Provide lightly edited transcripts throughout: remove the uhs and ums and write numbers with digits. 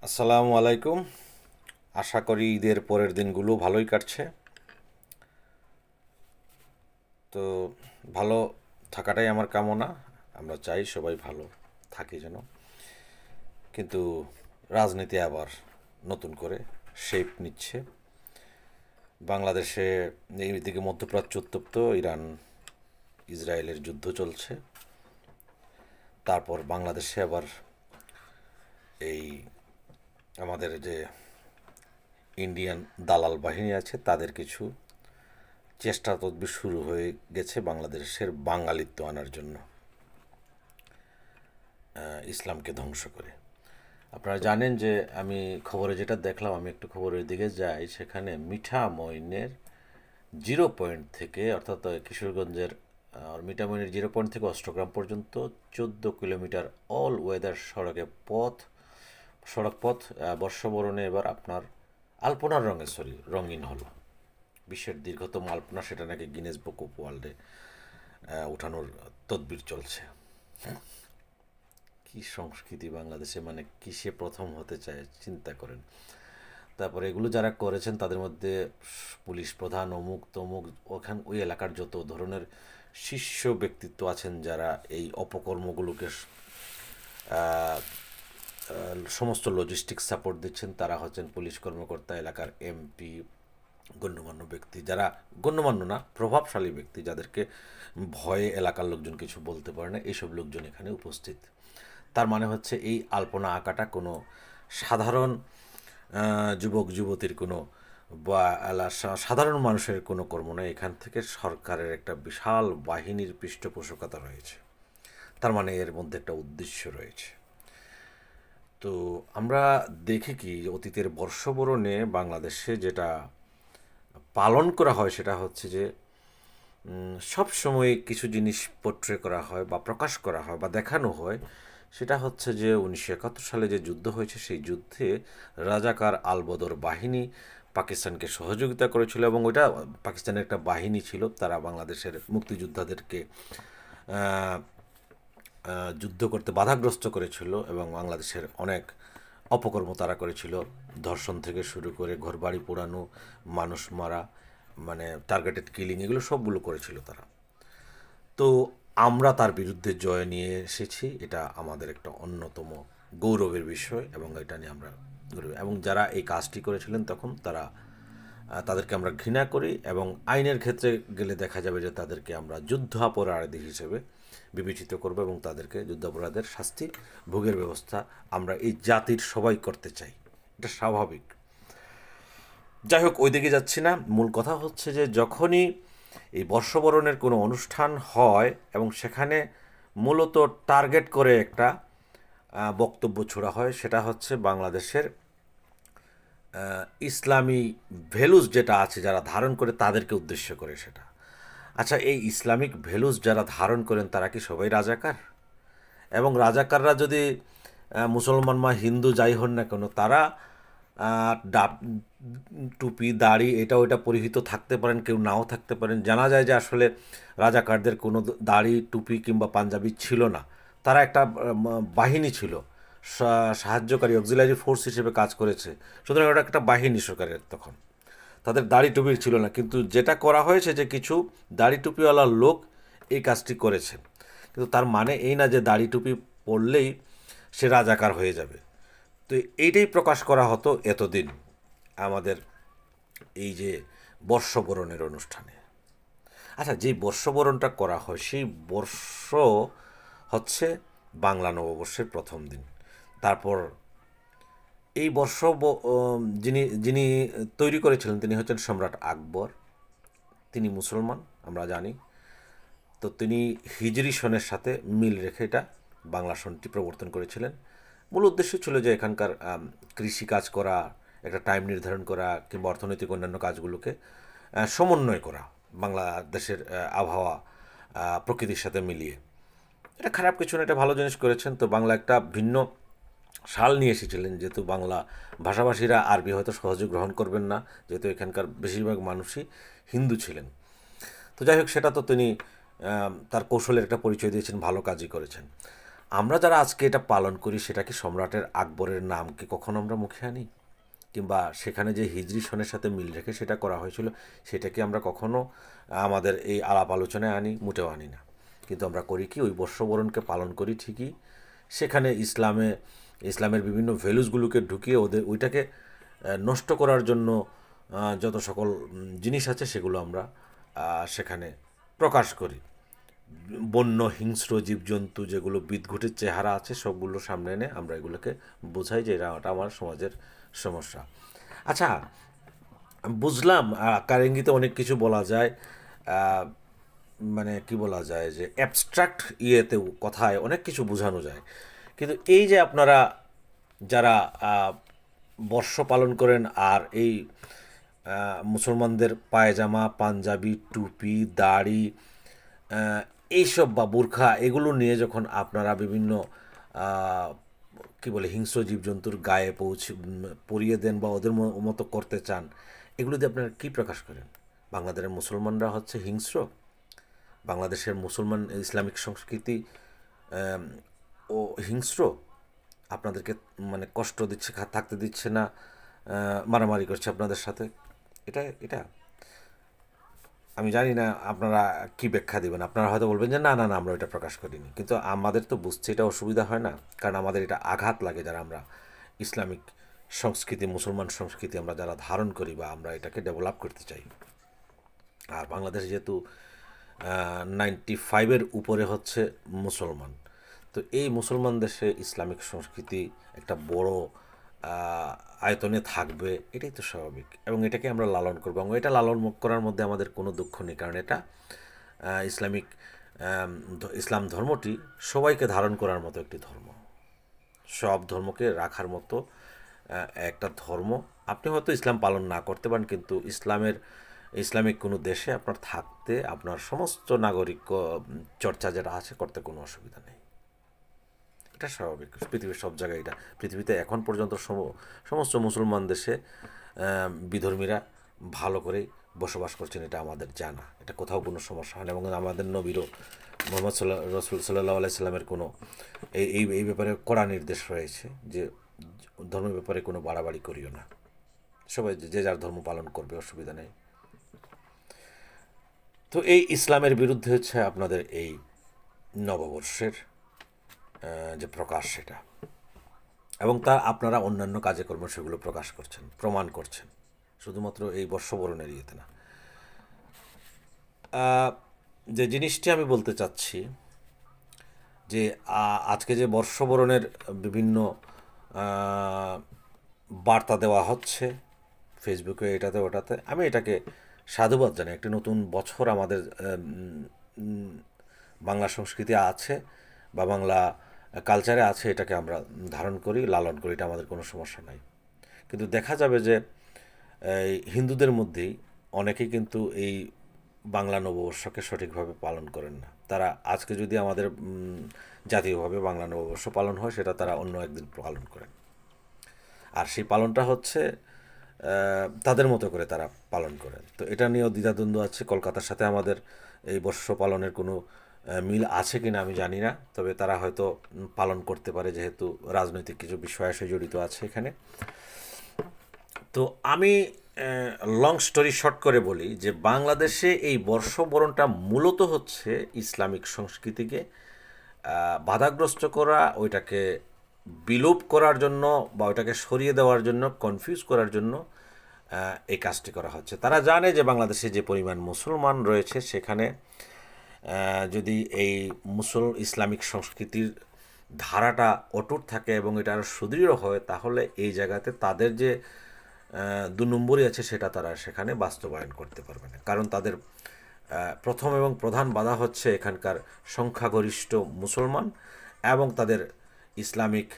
আসসালামু আলাইকুম। আশা করি ঈদের পরের দিনগুলো ভালোই কাটছে। তো ভালো থাকাটাই আমার কামনা। আমরা চাই সবাই ভালো থাকি যেন। কিন্তু রাজনীতি আবার নতুন করে শেপ নিচ্ছে। বাংলাদেশে এইদিকে মধ্যপ্রাচ্য উত্তপ্ত, ইরান ইসরায়েলের যুদ্ধ চলছে। তারপর বাংলাদেশে আবার এই আমাদের যে ইন্ডিয়ান দালাল বাহিনী আছে তাদের কিছু চেষ্টা তদবির শুরু হয়ে গেছে বাংলাদেশের বাঙালিত্ব আনার জন্য, ইসলামকে ধ্বংস করে। আপনারা জানেন যে আমি খবরে যেটা দেখলাম, আমি একটু খবরের দিকে যাই, সেখানে মিঠামইনের জিরো পয়েন্ট থেকে, অর্থাৎ কিশোরগঞ্জের মিঠামইনের জিরো পয়েন্ট থেকে অষ্টগ্রাম পর্যন্ত 14 কিলোমিটার অল ওয়েদার সড়ক পথ বর্ষবরণে এবার আপনার আলপনার রঙিন হলো। বিশ্বের দীর্ঘতম আলপনা, সেটা নাকি গিনেস বুক অফ ওয়ার্ল্ডে ওঠানোর তদবির চলছে। কি সংস্কৃতি বাংলাদেশে, মানে কিসে প্রথম হতে চায় চিন্তা করেন। তারপরে এগুলো যারা করেছেন তাদের মধ্যে পুলিশ প্রধান অমুক তমুক, ওই এলাকার যত ধরনের শীর্ষ ব্যক্তিত্ব আছেন যারা এই অপকর্মগুলোকে সমস্ত লজিস্টিক সাপোর্ট দিচ্ছেন, তারা হচ্ছেন পুলিশ কর্মকর্তা, এলাকার এমপি, গণ্যমান্য ব্যক্তি, যারা গণ্যমান্য না, প্রভাবশালী ব্যক্তি, যাদেরকে ভয়ে এলাকার লোকজন কিছু বলতে পারে না, এইসব লোকজন এখানে উপস্থিত। তার মানে হচ্ছে এই আলপনা আঁকাটা কোনো সাধারণ যুবক যুবতীর কোনো বা সাধারণ মানুষের কোনো কর্ম নয়। এখান থেকে সরকারের একটা বিশাল বাহিনীর পৃষ্ঠপোষকতা রয়েছে। তার মানে এর মধ্যে একটা উদ্দেশ্য রয়েছে। তো আমরা দেখি কি, অতীতের বর্ষবরণে বাংলাদেশে যেটা পালন করা হয় সেটা হচ্ছে যে সব সময় কিছু জিনিস পোট্রে করা হয় বা প্রকাশ করা হয় বা দেখানো হয়। সেটা হচ্ছে যে 1971 সালে যে যুদ্ধ হয়েছে, সেই যুদ্ধে রাজাকার আলবদর বাহিনী পাকিস্তানকে সহযোগিতা করেছিল, এবং ওইটা পাকিস্তানের একটা বাহিনী ছিল, তারা বাংলাদেশের মুক্তিযোদ্ধাদেরকে যুদ্ধ করতে বাধাগ্রস্ত করেছিল এবং বাংলাদেশের অনেক অপকর্ম তারা করেছিল। ধর্ষণ থেকে শুরু করে ঘরবাড়ি পোড়ানো, মানুষ মারা, মানে টার্গেটেড কিলিং, এগুলো সবগুলো করেছিল তারা। তো আমরা তার বিরুদ্ধে জয় নিয়ে এসেছি, এটা আমাদের একটা অন্যতম গৌরবের বিষয়, এবং এটা নিয়ে আমরা গৌরব। এবং যারা এই কাজটি করেছিলেন তখন তাদেরকে আমরা ঘৃণা করি, এবং আইনের ক্ষেত্রে গেলে দেখা যাবে যে তাদেরকে আমরা যুদ্ধাপরাধী হিসেবে বিবেচিত করব, এবং তাদেরকে যুদ্ধাপরাধের শাস্তি ভোগের ব্যবস্থা আমরা এই জাতির সবাই করতে চাই। এটা স্বাভাবিক। যাই হোক, ওই দিকে যাচ্ছি না। মূল কথা হচ্ছে যে যখনই এই বর্ষবরণের কোনো অনুষ্ঠান হয় এবং সেখানে মূলত টার্গেট করে একটা বক্তব্য ছোড়া হয়, সেটা হচ্ছে বাংলাদেশের ইসলামী ভ্যালুস যেটা আছে যারা ধারণ করে তাদেরকে উদ্দেশ্য করে সেটা। আচ্ছা, এই ইসলামিক ভ্যালুস যারা ধারণ করেন তারা কি সবাই রাজাকার? এবং রাজাকাররা যদি মুসলমান বা হিন্দু যাই হন না কেন, তারা ডাব টুপি দাড়ি এটা ওইটা পরিহিত থাকতে পারেন, কেউ নাও থাকতে পারেন। জানা যায় যে আসলে রাজাকারদের কোনো দাড়ি টুপি কিংবা পাঞ্জাবি ছিল না, তারা একটা বাহিনী ছিল, সাহায্যকারী অক্সিলারি ফোর্স হিসেবে কাজ করেছে। সুতরাং ওটা একটা বাহিনী সরকারের তখন, তাদের দাড়ি টুপি ছিল না। কিন্তু যেটা করা হয়েছে যে কিছু দাড়ি টুপিওয়ালা লোক এই কাজটি করেছেন, কিন্তু তার মানে এই না যে দাড়ি টুপি পরলেই সে রাজাকার হয়ে যাবে। তো এইটাই প্রকাশ করা হতো এতদিন আমাদের এই যে বর্ষবরণের অনুষ্ঠানে। আচ্ছা, যেই বর্ষবরণটা করা হয় সেই বর্ষ হচ্ছে বাংলা নববর্ষের প্রথম দিন। তারপর এই যিনি যিনি তৈরি করেছিলেন তিনি হচ্ছেন সম্রাট আকবর। তিনি মুসলমান, আমরা জানি। তো তিনি হিজরি সনের সাথে মিল রেখে এটা বাংলা সনটি প্রবর্তন করেছিলেন। মূল উদ্দেশ্য ছিল যে এখানকার কৃষি কাজ করা, একটা টাইম নির্ধারণ করা, কিংবা অর্থনৈতিক অন্যান্য কাজগুলোকে সমন্বয় করা বাংলাদেশের আবহাওয়া প্রকৃতির সাথে মিলিয়ে। এটা খারাপ কিছু না, এটা ভালো জিনিস করেছেন। তো বাংলা একটা ভিন্ন সাল নিয়ে এসেছিলেন, যেহেতু বাংলা ভাষাভাষীরা আরবি হয়তো সহজে গ্রহণ করবেন না, যেহেতু এখানকার বেশিরভাগ মানুষই হিন্দু ছিলেন। তো যাই হোক, সেটা তো তিনি তার কৌশলের একটা পরিচয় দিয়েছেন, ভালো কাজই করেছেন। আমরা যারা আজকে এটা পালন করি সেটা কি সম্রাটের আকবরের নামকে কখনো আমরা মুখে আনি? কিংবা সেখানে যে হিজরি সনের সাথে মিল রেখে সেটা করা হয়েছিল সেটাকে আমরা কখনো আমাদের এই আলাপ আলোচনায় আনি? মোটেও আনি না। কিন্তু আমরা করি কি, ওই বর্ষবরণকে পালন করি ঠিকই, সেখানে ইসলামের বিভিন্ন ভ্যালুসগুলোকে ঢুকিয়ে ওইটাকে নষ্ট করার জন্য যত সকল জিনিস আছে সেগুলো আমরা সেখানে প্রকাশ করি। বন্য হিংস্র জীবজন্তু যেগুলো বিদঘুটের চেহারা আছে সবগুলো সামনে এনে আমরা এগুলোকে বোঝাই যে এটা আমার সমাজের সমস্যা। আচ্ছা, বুঝলাম আকার ইঙ্গিতে অনেক কিছু বলা যায়, মানে কি বলা যায় যে অ্যাবস্ট্রাক্ট ইয়েতেও কথায় অনেক কিছু বোঝানো যায়। কিন্তু এই যে আপনারা যারা বর্ষ পালন করেন আর এই মুসলমানদের পায়জামা, পাঞ্জাবি, টুপি, দাড়ি, এইসব বা বোরখা এগুলো নিয়ে যখন আপনারা বিভিন্ন কি বলে হিংস্র জীবজন্তুর গায়ে পরিয়ে দেন বা ওদের মতো করতে চান, এগুলো দিয়ে আপনারা কী প্রকাশ করেন? বাংলাদেশের মুসলমানরা হচ্ছে হিংস্র? বাংলাদেশের মুসলমান ইসলামিক সংস্কৃতি ও হিংস্র? আপনাদেরকে মানে কষ্ট দিচ্ছে, থাকতে দিচ্ছে না, মারামারি করছে আপনাদের সাথে? এটা এটা আমি জানি না আপনারা কি ব্যাখ্যা দেবেন। আপনারা হয়তো বলবেন যে না না না আমরা এটা প্রকাশ করিনি, কিন্তু আমাদের তো বুঝতে এটা অসুবিধা হয় না, কারণ আমাদের এটা আঘাত লাগে যারা আমরা ইসলামিক সংস্কৃতি, মুসলমান সংস্কৃতি আমরা যারা ধারণ করি বা আমরা এটাকে ডেভেলপ করতে চাই। আর বাংলাদেশ যেহেতু 95-এর উপরে হচ্ছে মুসলমান, তো এই মুসলমান দেশে ইসলামিক সংস্কৃতি একটা বড় আয়তনে থাকবে, এটাই তো স্বাভাবিক, এবং এটাকে আমরা লালন করবো এবং এটা লালন করার মধ্যে আমাদের কোনো দুঃখ নেই, কারণ এটা ইসলাম ধর্মটি সবাইকে ধারণ করার মতো একটি ধর্ম, সব ধর্মকে রাখার মতো একটা ধর্ম। আপনি হয়তো ইসলাম পালন না করতে পারেন, কিন্তু ইসলামিক কোনো দেশে আপনার থাকতে, আপনার সমস্ত নাগরিক চর্চা যেটা আছে করতে কোনো অসুবিধা নেই। এটা স্বাভাবিক, পৃথিবীর সব জায়গায় এটা। পৃথিবীতে এখন পর্যন্ত সমস্ত মুসলমান দেশে বিধর্মীরা ভালো করেই বসবাস করছেন, এটা আমাদের জানা, এটা কোথাও কোনো সমস্যা হয় না। এবং আমাদের নবীরও মোহাম্মদ রসুল সাল্লাহ আলাইসাল্লামের কোনো এই ব্যাপারে কড়া নির্দেশ রয়েছে যে ধর্মের ব্যাপারে কোনো বাড়াবাড়ি করিও না, সবাই যে যার ধর্ম পালন করবে, অসুবিধা নেই। তো এই ইসলামের বিরুদ্ধে হচ্ছে আপনাদের এই নববর্ষের যে প্রকাশ সেটা, এবং তা আপনারা অন্যান্য কাজে কর্ম সেগুলো প্রকাশ করছেন, প্রমাণ করছেন, শুধুমাত্র এই বর্ষবরণের ইয়েতে না। যে জিনিসটি আমি বলতে চাচ্ছি যে আজকে যে বর্ষবরণের বিভিন্ন বার্তা দেওয়া হচ্ছে ফেসবুকে, এটাতে ওটাতে, আমি এটাকে সাধুবাদ জানাই। একটি নতুন বছর আমাদের বাংলা সংস্কৃতি আছে বা বাংলা কালচারে আছে, এটাকে আমরা ধারণ করি, লালন করি, এটা আমাদের কোনো সমস্যা নাই। কিন্তু দেখা যাবে যে এই হিন্দুদের মধ্যেই অনেকেই কিন্তু এই বাংলা নববর্ষকে সঠিকভাবে পালন করেন না। তারা আজকে যদি আমাদের জাতীয়ভাবে বাংলা নববর্ষ পালন হয়, সেটা তারা অন্য একদিন পালন করেন, আর সেই পালনটা হচ্ছে তাদের মতো করে তারা পালন করেন। তো এটা নিয়েও দ্বিধাদ্বন্দ্ব আছে। কলকাতার সাথে আমাদের এই বর্ষ পালনের কোনো মিল আছে কি না আমি জানি না, তবে তারা হয়তো পালন করতে পারে, যেহেতু রাজনৈতিক কিছু বিষয় আসে জড়িত আছে এখানে। তো আমি লং স্টোরি শর্ট করে বলি যে বাংলাদেশে এই বর্ষবরণটা মূলত হচ্ছে ইসলামিক সংস্কৃতিকে বাধাগ্রস্ত করা, ওইটাকে বিলোপ করার জন্য বা ওইটাকে সরিয়ে দেওয়ার জন্য, কনফিউজ করার জন্য এই কাজটি করা হচ্ছে। তারা জানে যে বাংলাদেশে যে পরিমাণ মুসলমান রয়েছে, সেখানে যদি এই ইসলামিক সংস্কৃতির ধারাটা অটুট থাকে এবং এটা আরও সুদৃঢ় হয়, তাহলে এই জায়গাতে তাদের যে 2 নম্বরই আছে সেটা তারা সেখানে বাস্তবায়ন করতে পারবে না। কারণ তাদের প্রথম এবং প্রধান বাধা হচ্ছে এখানকার সংখ্যাগরিষ্ঠ মুসলমান এবং তাদের ইসলামিক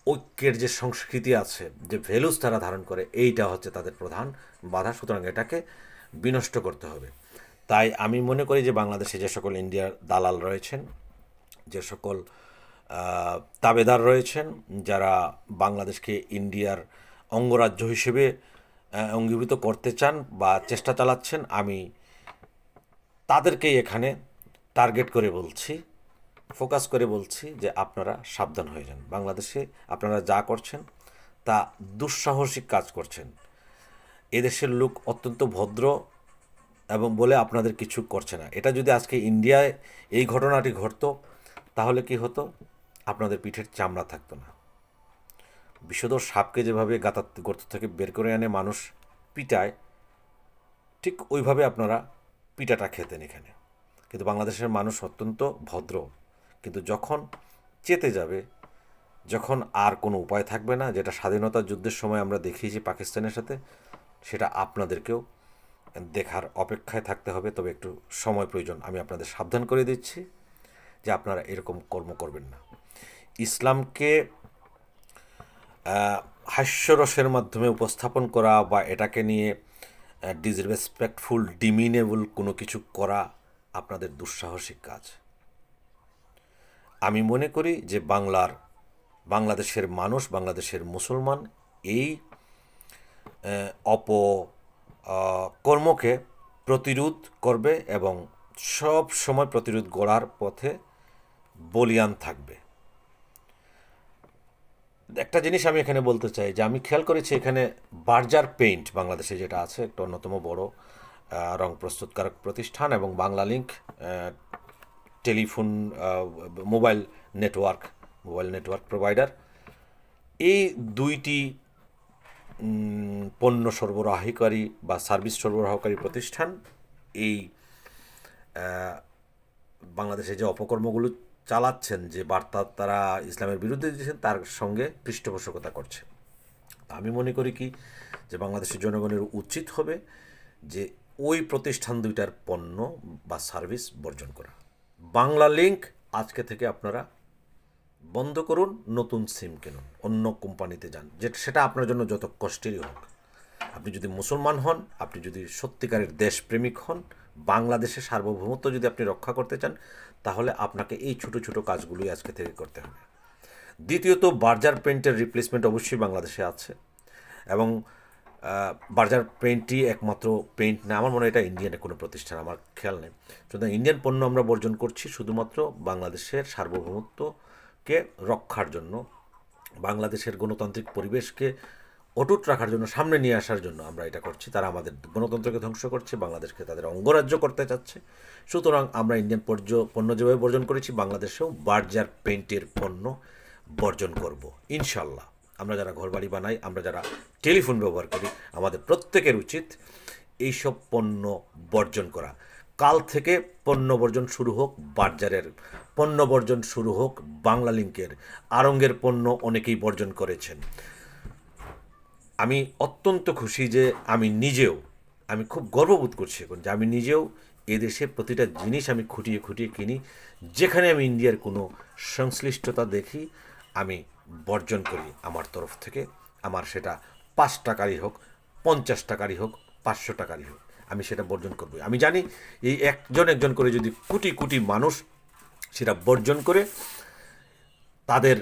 ঐক্যের যে সংস্কৃতি আছে, যে ভ্যালুস তারা ধারণ করে, এইটা হচ্ছে তাদের প্রধান বাধা। সুতরাং এটাকে বিনষ্ট করতে হবে। তাই আমি মনে করি যে বাংলাদেশে যে সকল ইন্ডিয়ার দালাল রয়েছেন, যে সকল তাবেদার রয়েছেন, যারা বাংলাদেশকে ইন্ডিয়ার অঙ্গরাজ্য হিসেবে অঙ্গীভূত করতে চান বা চেষ্টা চালাচ্ছেন, আমি তাদেরকেই এখানে টার্গেট করে বলছি ফোকাস করে বলছি যে আপনারা সাবধান হয়ে যান। বাংলাদেশে আপনারা যা করছেন তা দুঃসাহসিক কাজ করছেন। এদেশের লোক অত্যন্ত ভদ্র এবং বলে আপনাদের কিছু করছে না। এটা যদি আজকে ইন্ডিয়ায় এই ঘটনাটি ঘটতো তাহলে কি হতো? আপনাদের পিঠের চামড়া থাকতো না। বিষধর সাপকে যেভাবে গর্ত থেকে বের করে আনে মানুষ পিটায়, ঠিক ওইভাবে আপনারা পিটাটা খেতেন এখানে। কিন্তু বাংলাদেশের মানুষ অত্যন্ত ভদ্র। কিন্তু যখন চেতে যাবে, যখন আর কোনো উপায় থাকবে না, যেটা স্বাধীনতা যুদ্ধের সময় আমরা দেখিয়েছি পাকিস্তানের সাথে, সেটা আপনাদেরকেও দেখার অপেক্ষায় থাকতে হবে। তবে একটু সময় প্রয়োজন। আমি আপনাদের সাবধান করে দিচ্ছি যে আপনারা এরকম কর্ম করবেন না। ইসলামকে হাস্যরসের মাধ্যমে উপস্থাপন করা বা এটাকে নিয়ে ডিসরেসপেক্টফুল ডিমিনেবল কোনো কিছু করা আপনাদের দুঃসাহসিক কাজ। আমি মনে করি যে বাংলাদেশের মানুষ, বাংলাদেশের মুসলমান এই অপকর্মকে প্রতিরোধ করবে এবং সব সময় প্রতিরোধ গড়ার পথে বলিয়ান থাকবে। একটা জিনিস আমি এখানে বলতে চাই যে আমি খেয়াল করেছি এখানে বার্জার পেইন্ট বাংলাদেশে যেটা আছে, একটা অন্যতম বড় রং প্রস্তুতকারক প্রতিষ্ঠান, এবং Bangla link telephone mobile network provider, এই দুইটি পণ্য সরবরাহকারী বা সার্ভিস সরবরাহকারী প্রতিষ্ঠান এই বাংলাদেশে যে অপকর্মগুলো চালাচ্ছেন, যে বার্তা তারা ইসলামের বিরুদ্ধে দিচ্ছেন, তার সঙ্গে পৃষ্ঠপোষকতা করছে। আমি মনে করি কি যে বাংলাদেশের জনগণের উচিত হবে যে ওই প্রতিষ্ঠান দুইটার পণ্য বা সার্ভিস বর্জন করা। বাংলা লিঙ্ক আজকে থেকে আপনারা বন্ধ করুন, নতুন সিম কিনুন, অন্য কোম্পানিতে যান, সেটা আপনার জন্য যত কষ্টেরই হোক। আপনি যদি মুসলমান হন, আপনি যদি সত্যিকারের দেশপ্রেমিক হন, বাংলাদেশের সার্বভৌমত্ব যদি আপনি রক্ষা করতে চান, তাহলে আপনাকে এই ছোটো ছোটো কাজগুলোই আজকে থেকে করতে হবে। দ্বিতীয়ত, বার্জার পেইন্টের রিপ্লেসমেন্ট অবশ্যই বাংলাদেশে আছে, এবং বার্জার পেইন্টটি একমাত্র পেইন্ট না, আমার মনে হয় এটা ইন্ডিয়ানের কোনো প্রতিষ্ঠান, আমার খেয়াল নেই। সুতরাং ইন্ডিয়ান পণ্য আমরা বর্জন করছি শুধুমাত্র বাংলাদেশের সার্বভৌমত্বকে রক্ষার জন্য, বাংলাদেশের গণতান্ত্রিক পরিবেশকে অটুট রাখার জন্য, সামনে নিয়ে আসার জন্য আমরা এটা করছি। তারা আমাদের গণতন্ত্রকে ধ্বংস করছে, বাংলাদেশকে তাদের অঙ্গরাজ্য করতে চাচ্ছে। সুতরাং আমরা ইন্ডিয়ান পণ্য যেভাবে বর্জন করেছি, বাংলাদেশেও বার্জার পেইন্টের পণ্য বর্জন করব ইনশাল্লাহ। আমরা যারা ঘরবাড়ি বানাই, আমরা যারা টেলিফোন ব্যবহার করি, আমাদের প্রত্যেকের উচিত এইসব পণ্য বর্জন করা। কাল থেকে পণ্য বর্জন শুরু হোক, বার্জারের পণ্য বর্জন শুরু হোক, বাংলা লিঙ্কের, আড়ংয়ের পণ্য অনেকেই বর্জন করেছেন। আমি অত্যন্ত খুশি যে আমি খুব গর্ববোধ করছি এখন যে আমি নিজেও এদেশে প্রতিটা জিনিস আমি খুঁটিয়ে খুঁটিয়ে কিনি। যেখানে আমি ইন্ডিয়ার কোনো সংশ্লিষ্টতা দেখি, আমি বর্জন করি আমার তরফ থেকে। আমার সেটা 5 টাকারই হোক, 50 টাকারই হোক, 500 টাকারই হোক, আমি সেটা বর্জন করবই। আমি জানি এই একজন করে যদি কোটি কোটি মানুষ সেটা বর্জন করে, তাদের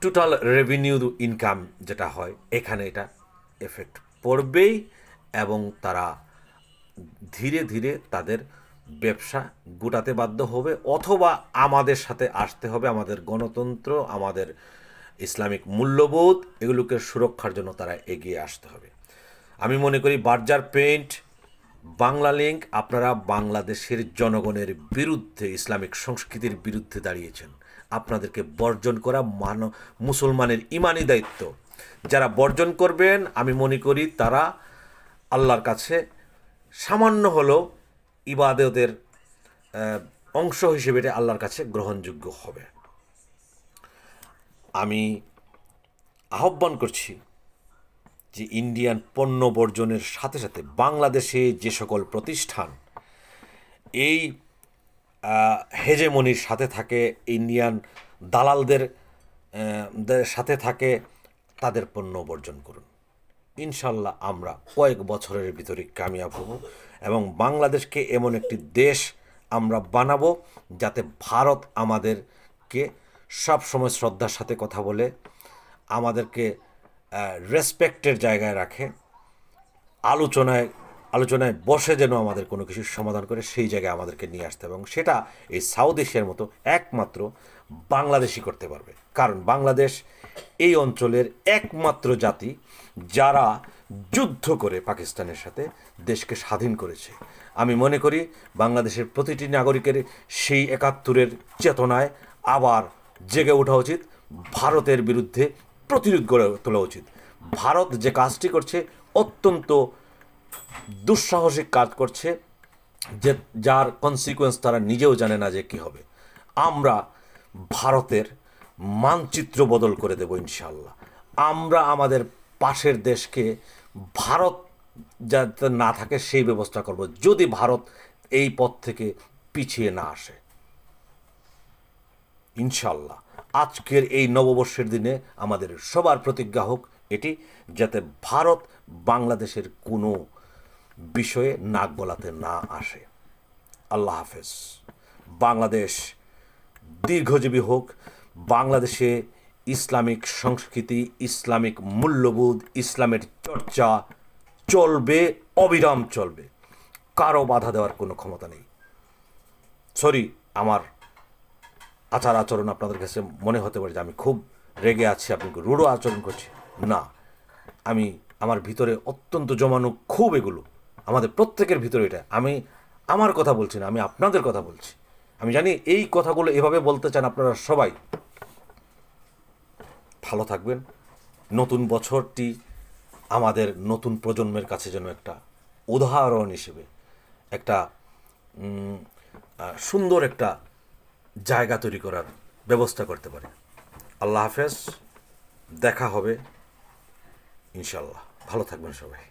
টোটাল রেভিনিউ ইনকাম যেটা হয়, এখানে এটা এফেক্ট পড়বেই, এবং তারা ধীরে ধীরে তাদের ব্যবসা গোটাতে বাধ্য হবে, অথবা আমাদের সাথে আসতে হবে। আমাদের গণতন্ত্র, আমাদের ইসলামিক মূল্যবোধ, এগুলোকে সুরক্ষার জন্য তারা এগিয়ে আসতে হবে। আমি মনে করি বার্জার পেইন্ট, বাংলা লিঙ্ক, আপনারা বাংলাদেশের জনগণের বিরুদ্ধে, ইসলামিক সংস্কৃতির বিরুদ্ধে দাঁড়িয়েছেন। আপনাদেরকে বর্জন করা মুসলমানের ইমানি দায়িত্ব। যারা বর্জন করবেন, আমি মনে করি তারা আল্লাহর কাছে সামান্য হলেও ইবাদতের অংশ হিসেবে এটা আল্লাহর কাছে গ্রহণযোগ্য হবে। আমি আহ্বান করছি যে ইন্ডিয়ান পণ্য বর্জনের সাথে সাথে বাংলাদেশে যে সকল প্রতিষ্ঠান এই হেজেমনির সাথে থাকে, ইন্ডিয়ান দালালদের সাথে থাকে, তাদের পণ্য বর্জন করুন। ইনশাল্লাহ আমরা কয়েক বছরের ভিতরে কামিয়াব হব, এবং বাংলাদেশকে এমন একটি দেশ আমরা বানাবো যাতে ভারত আমাদেরকে সবসময় শ্রদ্ধার সাথে কথা বলে, আমাদেরকে রেসপেক্টের জায়গায় রাখে, আলোচনায় আলোচনায় বসে যেন আমাদের কোনো কিছুর সমাধান করে সেই জায়গায় আমাদেরকে নিয়ে আসতে হবে, এবং সেটা এই সাউথ এশিয়ার মতো একমাত্র বাংলাদেশই করতে পারবে। কারণ বাংলাদেশ এই অঞ্চলের একমাত্র জাতি যারা যুদ্ধ করে পাকিস্তানের সাথে দেশকে স্বাধীন করেছে। আমি মনে করি বাংলাদেশের প্রতিটি নাগরিকের সেই ৭১-এর চেতনায় আবার জেগে ওঠা উচিত, ভারতের বিরুদ্ধে প্রতিরোধ গড়ে তোলা উচিত। ভারত যে কাজটি করছে অত্যন্ত দুঃসাহসিক কাজ করছে, যে যার কনসিকুয়েন্স তারা নিজেও জানে না যে কী হবে। আমরা ভারতের মানচিত্র বদল করে দেব ইনশাল্লাহ। আমরা আমাদের পাশের দেশকে ভারত যাতে না থাকে সেই ব্যবস্থা করব, যদি ভারত এই পথ থেকে পিছিয়ে না আসে ইনশাল্লাহ। আজকের এই নববর্ষের দিনে আমাদের সবার প্রতিজ্ঞা হোক এটি, যাতে ভারত বাংলাদেশের কোনো বিষয়ে নাক গলাতে না আসে। আল্লাহ হাফেজ। বাংলাদেশ দীর্ঘজীবী হোক। বাংলাদেশে ইসলামিক সংস্কৃতি, ইসলামিক মূল্যবোধ, ইসলামের চর্চা চলবে, অবিরাম চলবে। কারো বাধা দেওয়ার কোনো ক্ষমতা নেই। সরি, আমার আচার আচরণ আপনাদের কাছে মনে হতে পারে যে আমি খুব রেগে আছি, আপনি রূঢ় আচরণ করছি। না, আমি আমার ভিতরে অত্যন্ত জমানো খুব, এগুলো আমাদের প্রত্যেকের ভিতরে। এটা আমি আমার কথা বলছি না, আমি আপনাদের কথা বলছি। আমি জানি এই কথাগুলো এভাবে বলতে চান আপনারা সবাই। ভালো থাকবেন। নতুন বছরটি আমাদের নতুন প্রজন্মের কাছে যেন একটা উদাহরণ হিসেবে একটা সুন্দর একটা জায়গা তৈরি করার ব্যবস্থা করতে পারে। আল্লাহ হাফেজ। দেখা হবে ইনশাল্লাহ। ভালো থাকবেন সবাই।